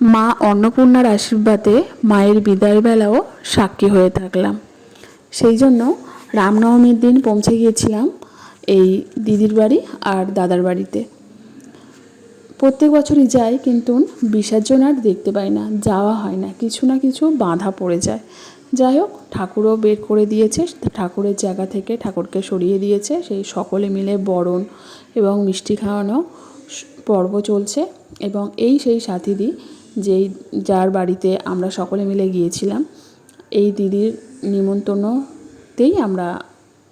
মা অন্নপূর্ণার আশীর্বাদে মায়ের বিদায়ের বেলাও সাক্ষী হয়ে থাকলাম। সেই জন্য রামনবমীর দিন পৌঁছে গিয়েছিলাম এই দিদির বাড়ি আর দাদার বাড়িতে। প্রত্যেক বছরই যাই, কিন্তু বিসর্জন আর দেখতে পাই না, যাওয়া হয় না, কিছু না কিছু বাধা পড়ে যায়। যাই হোক, ঠাকুরও বের করে দিয়েছে, ঠাকুরের জায়গা থেকে ঠাকুরকে সরিয়ে দিয়েছে। সেই সকলে মিলে বরণ এবং মিষ্টি খাওয়ানো পর্ব চলছে। এবং এই সেই সাথীদি যার বাড়িতে আমরা সকলে মিলে গিয়েছিলাম, এই দিদির নিমন্ত্রণতেই আমরা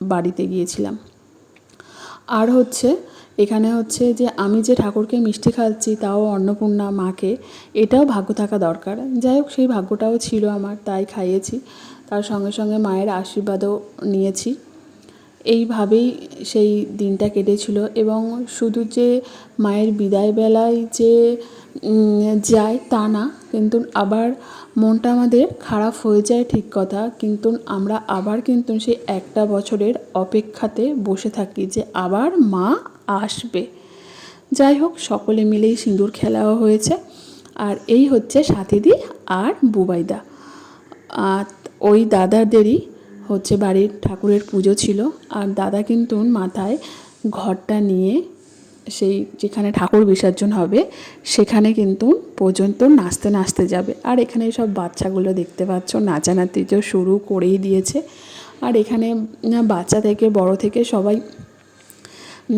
বাড়িতে গিয়েছিলাম। আর এখানে যে আমি যে ঠাকুরকে মিষ্টি খাওয়াচ্ছি, তাও অন্নপূর্ণা মাকে, এটাও ভাগ্য থাকা দরকার। যাই হোক, সেই ভাগ্যটাও ছিল আমার, তাই খাইয়েছি। তার সঙ্গে সঙ্গে মায়ের আশীর্বাদও নিয়েছি। এইভাবেই সেই দিনটা কেটেছিল। এবং শুধু যে মায়ের বিদায় বেলায় যে যায় তা না, কিন্তু আবার মনটা আমাদের খারাপ হয়ে যায়, ঠিক কথা, কিন্তু আমরা আবার সেই একটা বছরের অপেক্ষাতে বসে থাকি যে আবার মা আসবে। যাই হোক, সকলে মিলেই সিঁদুর খেলাও হয়েছে। আর এই সাথীদি আর বুবাইদা। আর ওই দাদাদেরই বাড়ির ঠাকুরের পুজো ছিল। আর দাদা কিন্তু মাথায় ঘরটা নিয়ে সেই যেখানে ঠাকুর বিসর্জন হবে সেখানে কিন্তু পর্যন্ত নাচতে নাচতে যাবে। আর এখানে সব বাচ্চাগুলো দেখতে পাচ্ছ, নাচানাচি তো শুরু করেই দিয়েছে। আর এখানে বাচ্চা থেকে বড় থেকে সবাই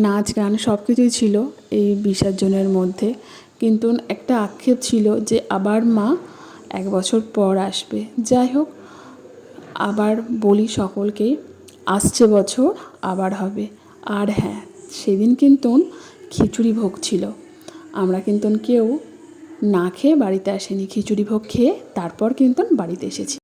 নাচ গান সব কিছুই ছিল এই বিসর্জনের মধ্যে। কিন্তু একটা আক্ষেপ ছিল যে আবার মা এক বছর পর আসবে। যাই হোক, আবার বলি সকলকেই, আসছে বছর আবার হবে। আর হ্যাঁ, সেদিন কিন্তু খিচুড়ি ভোগ ছিল। আমরা কিন্তু কেউ না খেয়ে বাড়িতে আসিনি, খিচুড়ি ভোগ খেয়ে তারপর কিন্তু বাড়িতে এসেছি।